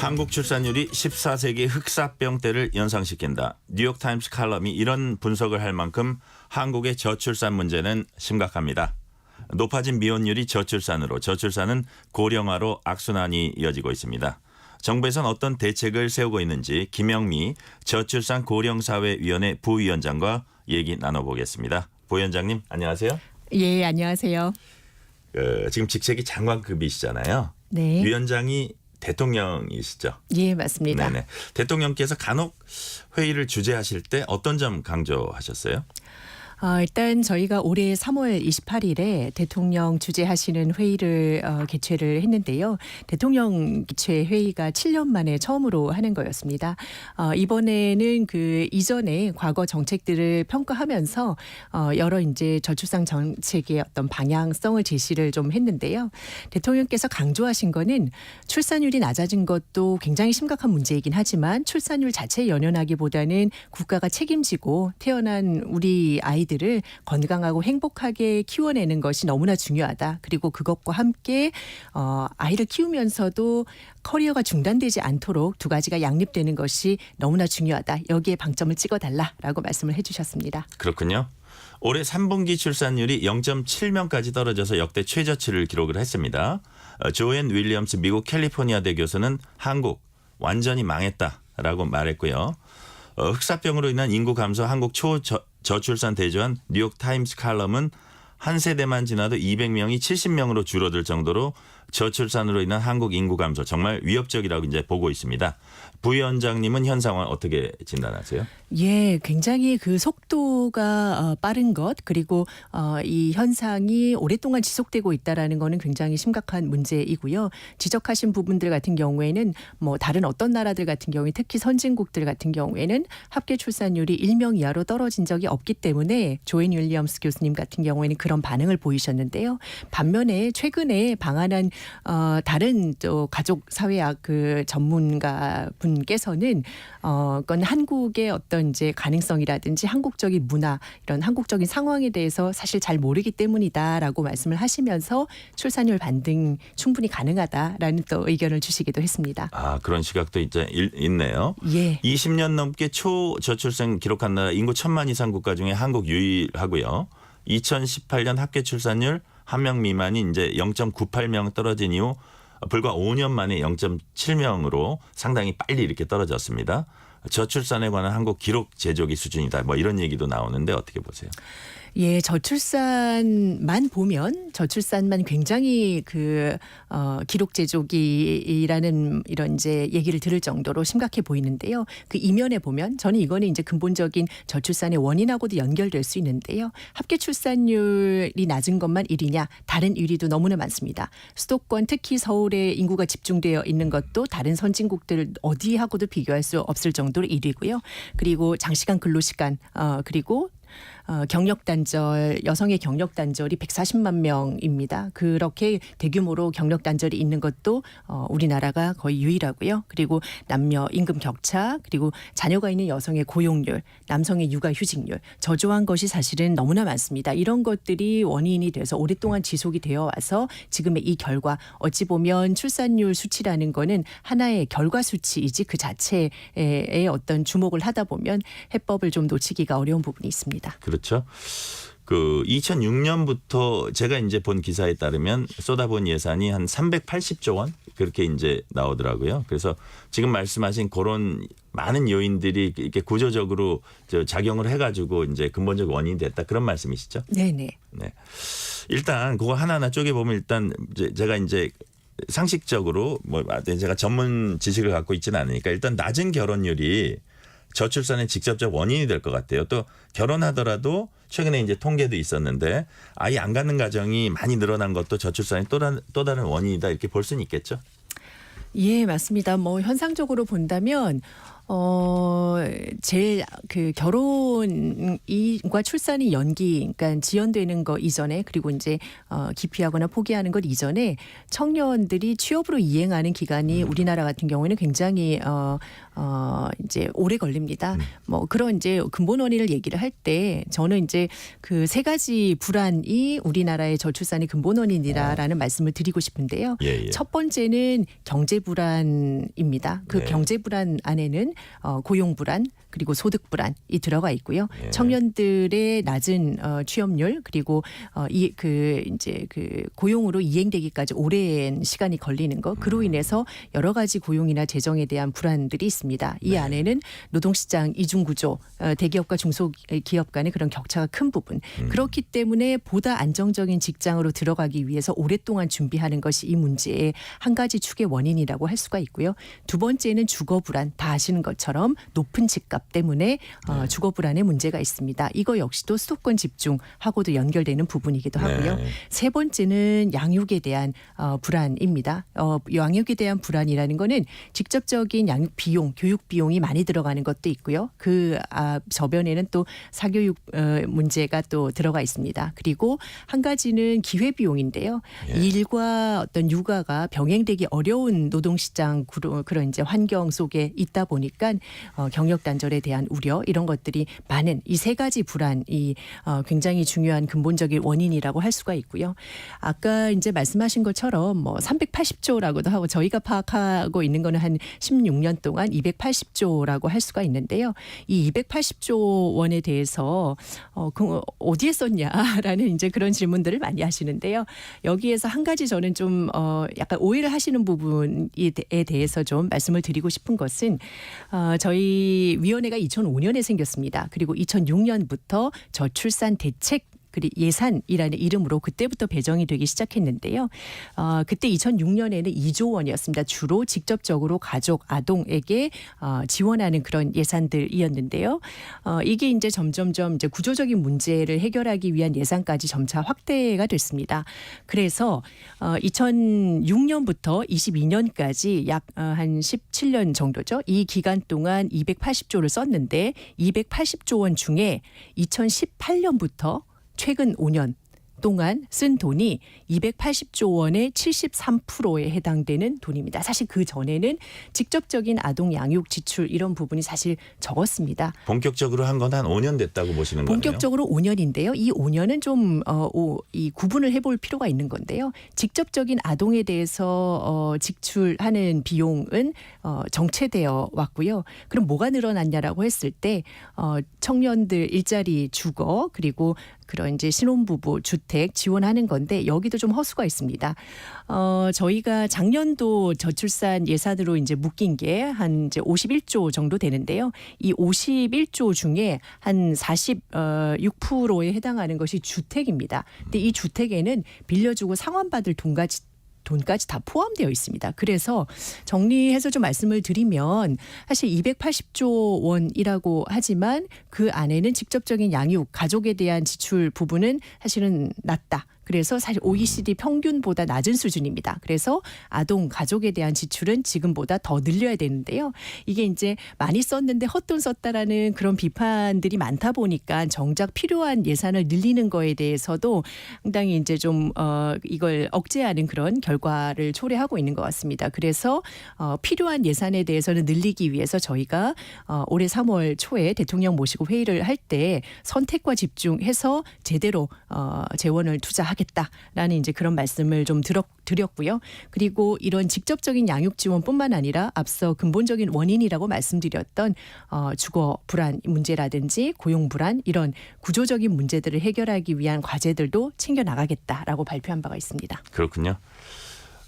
한국 출산율이 14세기 흑사병 때를 연상시킨다. 뉴욕타임스 칼럼이 이런 분석을 할 만큼 한국의 저출산 문제는 심각합니다. 높아진 미혼율이 저출산으로, 저출산은 고령화로 악순환이 이어지고 있습니다. 정부에서는 어떤 대책을 세우고 있는지 김영미 저출산 고령사회위원회 부위원장과 얘기 나눠보겠습니다. 부위원장님 안녕하세요. 예, 안녕하세요. 지금 직책이 장관급이시잖아요. 네. 위원장이 대통령이시죠? 예, 맞습니다. 네네. 대통령께서 간혹 회의를 주재하실 때 어떤 점 강조하셨어요? 일단 저희가 올해 3월 28일에 대통령 주재하시는 회의를 개최를 했는데요. 대통령 개최 회의가 7년 만에 처음으로 하는 거였습니다. 이번에는 그 이전에 과거 정책들을 평가하면서 여러 이제 저출산 정책의 어떤 방향성을 제시를 좀 했는데요. 대통령께서 강조하신 거는 출산율이 낮아진 것도 굉장히 심각한 문제이긴 하지만 출산율 자체에 연연하기보다는 국가가 책임지고 태어난 우리 아이들을 건강하고 행복하게 키워내는 것이 너무나 중요하다. 그리고 그것과 함께 아이를 키우면서도 커리어가 중단되지 않도록 두 가지가 양립되는 것이 너무나 중요하다. 여기에 방점을 찍어달라라고 말씀을 해주셨습니다. 그렇군요. 올해 3분기 출산율이 0.7명까지 떨어져서 역대 최저치를 기록을 했습니다. 조앤 윌리엄스 미국 캘리포니아대 교수는 한국 완전히 망했다라고 말했고요. 흑사병으로 인한 인구 감소 한국 저출산 대조한 뉴욕타임스 칼럼은 한 세대만 지나도 200명이 70명으로 줄어들 정도로 저출산으로 인한 한국 인구 감소 정말 위협적이라고 이제 보고 있습니다. 부위원장님은 현 상황 어떻게 진단하세요? 예, 굉장히 그 속도가 빠른 것 그리고 이 현상이 오랫동안 지속되고 있다라는 거는 굉장히 심각한 문제이고요. 지적하신 부분들 같은 경우에는 뭐 다른 어떤 나라들 같은 경우에 특히 선진국들 같은 경우에는 합계 출산율이 1명 이하로 떨어진 적이 없기 때문에 조앤 윌리엄스 교수님 같은 경우에는 그런 반응을 보이셨는데요. 반면에 최근에 방한한 다른 또 가족 사회학 그 전문가 분께서는 그건 한국의 어떤 이제 가능성이라든지 한국적인 문화 이런 한국적인 상황에 대해서 사실 잘 모르기 때문이다라고 말씀을 하시면서 출산율 반등 충분히 가능하다라는 또 의견을 주시기도 했습니다. 아, 그런 시각도 이제 있네요. 예. 20년 넘게 초저출생 기록한 나라 인구 1,000만 이상 국가 중에 한국 유일하고요. 2018년 합계 출산율 1명 미만이 이제 0.98명 떨어진 이후 불과 5년 만에 0.7명으로 상당히 빨리 이렇게 떨어졌습니다. 저출산에 관한 한국 기록 제조기 수준이다. 뭐 이런 얘기도 나오는데 어떻게 보세요? 예, 저출산만 보면 저출산만 굉장히 그 기록 제조기라는 이런 이제 얘기를 들을 정도로 심각해 보이는데요. 그 이면에 보면 저는 이거는 이제 근본적인 저출산의 원인하고도 연결될 수 있는데요. 합계 출산율이 낮은 것만 1위냐? 다른 1위도 너무나 많습니다. 수도권 특히 서울에 인구가 집중되어 있는 것도 다른 선진국들 어디하고도 비교할 수 없을 정도로 1위고요. 그리고 장시간 근로시간 그리고 경력 단절 여성의 경력 단절이 140만 명입니다. 그렇게 대규모로 경력 단절이 있는 것도 우리나라가 거의 유일하고요. 그리고 남녀 임금 격차 그리고 자녀가 있는 여성의 고용률, 남성의 육아휴직률 저조한 것이 사실은 너무나 많습니다. 이런 것들이 원인이 돼서 오랫동안 지속이 되어 와서 지금의 이 결과 어찌 보면 출산율 수치라는 거는 하나의 결과 수치이지 그 자체에 어떤 주목을 하다 보면 해법을 좀 놓치기가 어려운 부분이 있습니다. 그렇죠. 그 2006년부터 제가 이제 본 기사에 따르면 쏟아본 예산이 한 380조 원 그렇게 이제 나오더라고요. 그래서 지금 말씀하신 그런 많은 요인들이 이렇게 구조적으로 작용을 해가지고 이제 근본적 원인이 됐다 그런 말씀이시죠? 네네. 네. 일단 그거 하나하나 쪼개보면 일단 제가 이제 상식적으로 뭐 제가 전문 지식을 갖고 있지는 않으니까 일단 낮은 결혼율이 저출산의 직접적 원인이 될 것 같아요. 또 결혼하더라도 최근에 이제 통계도 있었는데 아이 안 갖는 가정이 많이 늘어난 것도 저출산의 또 다른 원인이다 이렇게 볼 수는 있겠죠. 예, 맞습니다. 뭐 현상적으로 본다면 제일 그 결혼과 출산이 연기, 그러니까 지연되는 거 이전에 그리고 이제 기피하거나 포기하는 것 이전에 청년들이 취업으로 이행하는 기간이 우리나라 같은 경우에는 굉장히 이제 오래 걸립니다. 뭐 그런 이제 근본 원인을 얘기를 할 때 저는 이제 그 세 가지 불안이 우리나라의 저출산의 근본 원인이라라는 말씀을 드리고 싶은데요. 예, 예. 첫 번째는 경제 불안입니다. 그 네. 경제 불안 안에는 고용 불안 그리고 소득 불안이 들어가 있고요. 예. 청년들의 낮은 취업률 그리고 이제 그 고용으로 이행되기까지 오랜 시간이 걸리는 것 그로 인해서 여러 가지 고용이나 재정에 대한 불안들이 있습니다. 이 네. 안에는 노동시장 이중 구조, 대기업과 중소기업 간의 그런 격차가 큰 부분. 그렇기 때문에 보다 안정적인 직장으로 들어가기 위해서 오랫동안 준비하는 것이 이 문제의 한 가지 축의 원인이라고 할 수가 있고요. 두 번째는 주거 불안. 다 아시는 것처럼 높은 집값 때문에 주거 불안의 문제가 있습니다. 이거 역시도 수도권 집중하고도 연결되는 부분이기도 하고요. 네. 세 번째는 양육에 대한 불안입니다. 양육에 대한 불안이라는 거는 직접적인 양육 비용, 교육 비용이 많이 들어가는 것도 있고요. 그 저변에는 또 사교육 문제가 또 들어가 있습니다. 그리고 한 가지는 기회 비용인데요. 예. 일과 어떤 육아가 병행되기 어려운 노동시장 그런 이제 환경 속에 있다 보니까 경력 단절에 대한 우려 이런 것들이 많은 이 세 가지 불안이 굉장히 중요한 근본적인 원인이라고 할 수가 있고요. 아까 이제 말씀하신 것처럼 뭐 380조라고도 하고 저희가 파악하고 있는 거는 한 16년 동안 280조라고 할 수가 있는데요. 이 280조 원에 대해서 어디에 썼냐라는 이제 그런 질문들을 많이 하시는데요. 여기에서 한 가지 저는 좀 약간 오해를 하시는 부분에 대해서 좀 말씀을 드리고 싶은 것은 저희 위원회가 2005년에 생겼습니다. 그리고 2006년부터 저출산 대책 그리고 예산이라는 이름으로 그때부터 배정이 되기 시작했는데요. 그때 2006년에는 2조 원이었습니다. 주로 직접적으로 가족, 아동에게 지원하는 그런 예산들이었는데요. 이게 이제 점점점 이제 구조적인 문제를 해결하기 위한 예산까지 점차 확대가 됐습니다. 그래서 2006년부터 22년까지 약 한 17년 정도죠. 이 기간 동안 280조를 썼는데 280조 원 중에 2018년부터 최근 5년 동안 쓴 돈이 280조 원의 73%에 해당되는 돈입니다. 사실 그 전에는 직접적인 아동 양육 지출 이런 부분이 사실 적었습니다. 본격적으로 한 건 한 5년 됐다고 보시는 거네요. 본격적으로 5년인데요. 이 5년은 좀 이 구분을 해볼 필요가 있는 건데요. 직접적인 아동에 대해서 지출하는 비용은 정체되어 왔고요. 그럼 뭐가 늘어났냐라고 했을 때 청년들 일자리 주거 그리고 그런 이제 신혼부부 주택 지원하는 건데 여기도 좀 허수가 있습니다. 저희가 작년도 저출산 예산으로 이제 묶인 게 한 이제 51조 정도 되는데요. 이 51조 중에 한 46%에 해당하는 것이 주택입니다. 근데 이 주택에는 빌려주고 상환받을 돈까지 다 포함되어 있습니다. 그래서 정리해서 좀 말씀을 드리면 사실 280조 원이라고 하지만 그 안에는 직접적인 양육, 가족에 대한 지출 부분은 사실은 낮다. 그래서 사실 OECD 평균보다 낮은 수준입니다. 그래서 아동, 가족에 대한 지출은 지금보다 더 늘려야 되는데요. 이게 이제 많이 썼는데 헛돈 썼다라는 그런 비판들이 많다 보니까 정작 필요한 예산을 늘리는 거에 대해서도 상당히 이제 좀 이걸 억제하는 그런 결과를 초래하고 있는 것 같습니다. 그래서 필요한 예산에 대해서는 늘리기 위해서 저희가 올해 3월 초에 대통령 모시고 회의를 할 때 선택과 집중해서 제대로 재원을 투자하겠다라는 이제 그런 말씀을 좀 드렸고요. 그리고 이런 직접적인 양육 지원뿐만 아니라 앞서 근본적인 원인이라고 말씀드렸던 주거 불안 문제라든지 고용 불안 이런 구조적인 문제들을 해결하기 위한 과제들도 챙겨 나가겠다라고 발표한 바가 있습니다. 그렇군요.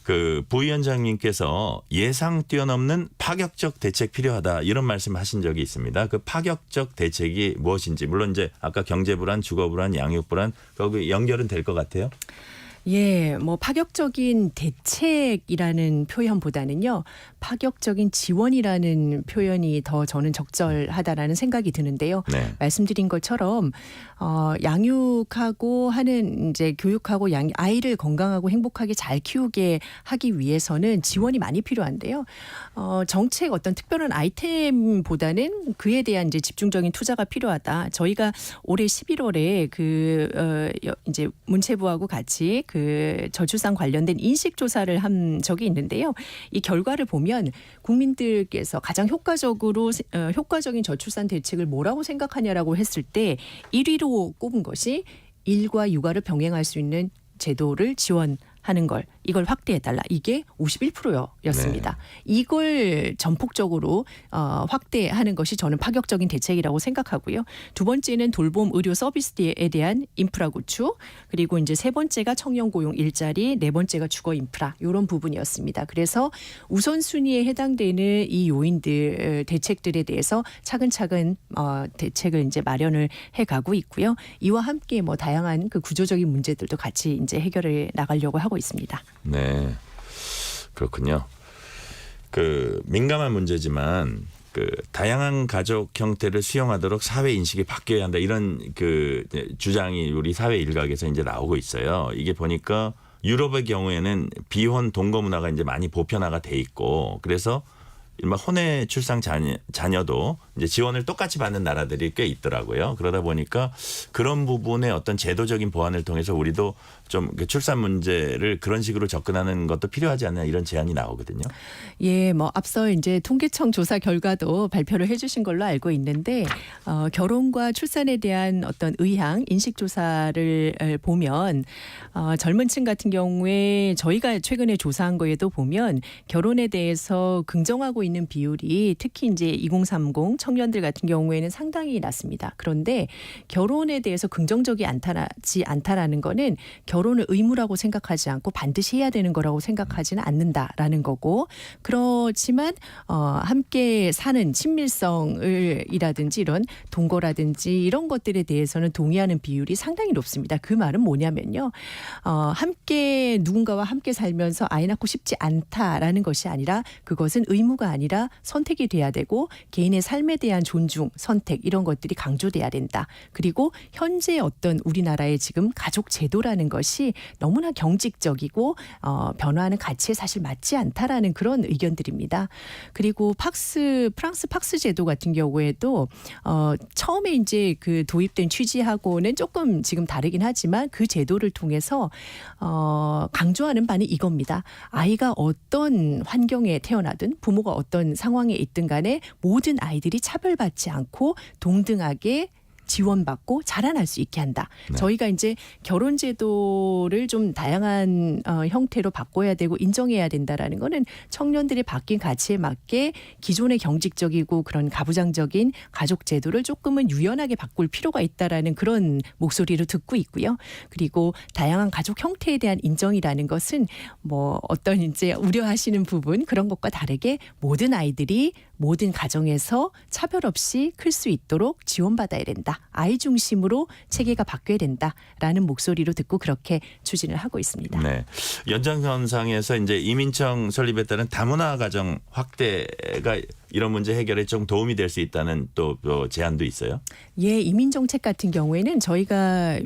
그 부위원장님께서 예상 뛰어넘는 파격적 대책 필요하다 이런 말씀하신 적이 있습니다. 그 파격적 대책이 무엇인지 물론 이제 아까 경제 불안, 주거 불안, 양육 불안 거기 연결은 될 것 같아요. 예, 뭐 파격적인 대책이라는 표현보다는요, 파격적인 지원이라는 표현이 더 저는 적절하다라는 생각이 드는데요. 네. 말씀드린 것처럼 양육하고 하는 이제 교육하고 아이를 건강하고 행복하게 잘 키우게 하기 위해서는 지원이 많이 필요한데요. 정책 어떤 특별한 아이템보다는 그에 대한 이제 집중적인 투자가 필요하다. 저희가 올해 11월에 이제 문체부하고 같이 그 저출산 관련된 인식 조사를 한 적이 있는데요. 이 결과를 보면 국민들께서 가장 효과적인 저출산 대책을 뭐라고 생각하냐라고 했을 때 1위로 꼽은 것이 일과 육아를 병행할 수 있는 제도를 지원하는 걸, 이걸 확대해달라. 이게 51%였습니다. 이걸 전폭적으로 확대하는 것이 저는 파격적인 대책이라고 생각하고요. 두 번째는 돌봄 의료 서비스에 대한 인프라 구축, 그리고 이제 세 번째가 청년 고용 일자리, 네 번째가 주거 인프라, 이런 부분이었습니다. 그래서 우선순위에 해당되는 이 요인들, 대책들에 대해서 차근차근 대책을 이제 마련을 해가고 있고요. 이와 함께 뭐 다양한 그 구조적인 문제들도 같이 이제 해결해 나가려고 하고 있습니다. 네, 그렇군요. 그 민감한 문제지만 그 다양한 가족 형태를 수용하도록 사회 인식이 바뀌어야 한다, 이런 그 주장이 우리 사회 일각에서 이제 나오고 있어요. 이게 보니까 유럽의 경우에는 비혼 동거 문화가 이제 많이 보편화가 돼 있고, 그래서 일반 혼외 출산 자녀도 이제 지원을 똑같이 받는 나라들이 꽤 있더라고요. 그러다 보니까 그런 부분의 어떤 제도적인 보완을 통해서 우리도 좀 출산 문제를 그런 식으로 접근하는 것도 필요하지 않나, 이런 제안이 나오거든요. 예, 뭐 앞서 이제 통계청 조사 결과도 발표를 해주신 걸로 알고 있는데 결혼과 출산에 대한 어떤 의향, 인식 조사를 보면 젊은층 같은 경우에 저희가 최근에 조사한 거에도 보면 결혼에 대해서 긍정하고 있는 비율이 특히 이제 2030 청년들 같은 경우에는 상당히 낮습니다. 그런데 결혼에 대해서 긍정적이 않다라는 거는 결혼을 의무라고 생각하지 않고 반드시 해야 되는 거라고 생각하지는 않는다라는 거고, 그렇지만 함께 사는 친밀성이라든지 이런 동거라든지 이런 것들에 대해서는 동의하는 비율이 상당히 높습니다. 그 말은 뭐냐면요, 함께 누군가와 함께 살면서 아이 낳고 싶지 않다라는 것이 아니라 그것은 의무가 아니라 선택이 돼야 되고 개인의 삶에 대한 존중, 선택, 이런 것들이 강조돼야 된다. 그리고 현재 어떤 우리나라의 지금 가족 제도라는 것이 너무나 경직적이고 변화하는 가치에 사실 맞지 않다라는 그런 의견들입니다. 그리고 프랑스 팍스 제도 같은 경우에도 처음에 이제 그 도입된 취지하고는 조금 지금 다르긴 하지만 그 제도를 통해서 강조하는 바는 이겁니다. 아이가 어떤 환경에 태어나든 부모가 어떤 상황에 있든 간에 모든 아이들이 차별받지 않고 동등하게 지원받고 자라날 수 있게 한다. 네. 저희가 이제 결혼 제도를 좀 다양한 형태로 바꿔야 되고 인정해야 된다라는 거는 청년들이 바뀐 가치에 맞게 기존의 경직적이고 그런 가부장적인 가족 제도를 조금은 유연하게 바꿀 필요가 있다라는 그런 목소리를 듣고 있고요. 그리고 다양한 가족 형태에 대한 인정이라는 것은 뭐 어떤 이제 우려하시는 부분, 그런 것과 다르게 모든 아이들이 모든 가정에서 차별 없이 클 수 있도록 지원받아야 된다. 아이 중심으로 체계가 바뀌어야 된다라는 목소리로 듣고 그렇게 추진을 하고 있습니다. 네. 연장선상에서 이제 이민청 설립에 따른 다문화 가정 확대가 이런 문제 해결에 좀 도움이 될 수 있다는 또 제안도 있어요. 예, 이민 정책 같은 경우에는 저희가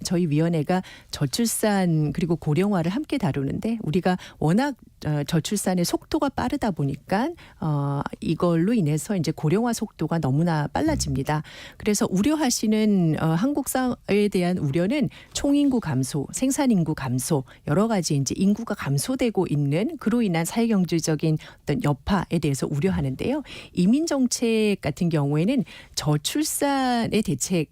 저희 위원회가 저출산 그리고 고령화를 함께 다루는데, 우리가 워낙 저출산의 속도가 빠르다 보니까 이걸로 인해서 이제 고령화 속도가 너무나 빨라집니다. 그래서 우려하시는 한국 사회에 대한 우려는 총인구 감소, 생산인구 감소, 여러 가지 이제 인구가 감소되고 있는 그로 인한 사회경제적인 어떤 여파에 대해서 우려하는데요. 이민 정책 같은 경우에는 저출산의 대책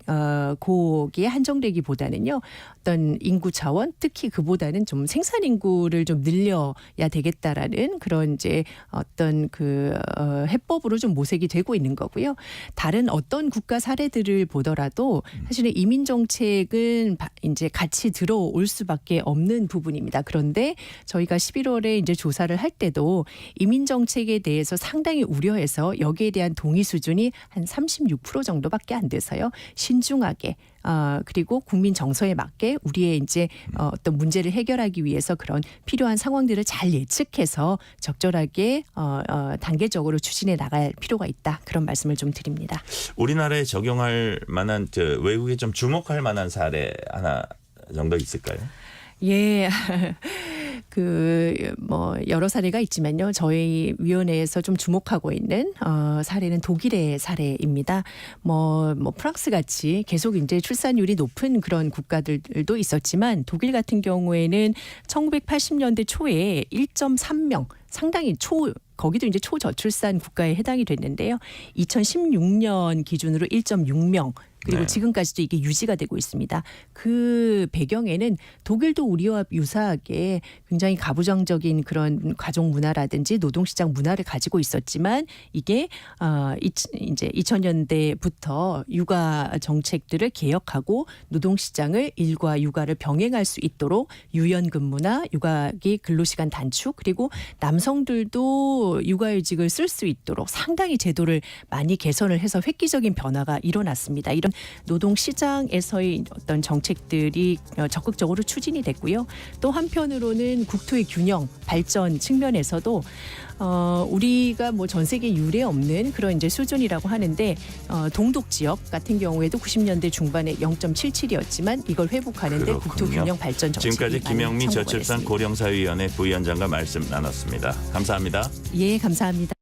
거기에 한정되기보다는요, 어떤 인구 차원, 특히 그보다는 좀 생산 인구를 좀 늘려야 되겠다라는 그런 이제 어떤 그 해법으로 좀 모색이 되고 있는 거고요. 다른 어떤 국가 사례들을 보더라도 사실은 이민 정책은 이제 같이 들어올 수밖에 없는 부분입니다. 그런데 저희가 11월에 이제 조사를 할 때도 이민 정책에 대해서 상당히 우려해서 여기에 대한 동의 수준이 한 36% 정도밖에 안 돼서요. 신중하게 그리고 국민 정서에 맞게 우리의 이제 어떤 문제를 해결하기 위해서 그런 필요한 상황들을 잘 예측해서 적절하게 단계적으로 추진해 나갈 필요가 있다. 그런 말씀을 좀 드립니다. 우리나라에 적용할 만한 외국에 좀 주목할 만한 사례 하나 정도 있을까요? 예. 여러 사례가 있지만요. 저희 위원회에서 좀 주목하고 있는 사례는 독일의 사례입니다. 프랑스 같이 계속 이제 출산율이 높은 그런 국가들도 있었지만 독일 같은 경우에는 1980년대 초에 1.3명 상당히 거기도 이제 초저출산 국가에 해당이 됐는데요. 2016년 기준으로 1.6명 그리고 네. 지금까지도 이게 유지가 되고 있습니다. 그 배경에는 독일도 우리와 유사하게 굉장히 가부장적인 그런 가족 문화라든지 노동시장 문화를 가지고 있었지만 이게 이제 2000년대부터 육아 정책들을 개혁하고 노동시장을 일과 육아를 병행할 수 있도록 유연근무나 육아기 근로시간 단축 그리고 남성들도 육아휴직을 쓸 수 있도록 상당히 제도를 많이 개선을 해서 획기적인 변화가 일어났습니다. 이런 노동시장에서의 어떤 정책들이 적극적으로 추진이 됐고요. 또 한편으로는 국토의 균형 발전 측면에서도 우리가 전 세계 유례 없는 그런 이제 수준이라고 하는데 동독 지역 같은 경우에도 90년대 중반에 0.77이었지만 이걸 회복하는데 국토 균형 발전 정책이 지금까지 많이 김영민 성공을 저출산 했습니다. 고령사위원회 부위원장과 말씀 나눴습니다. 감사합니다. 예, 감사합니다.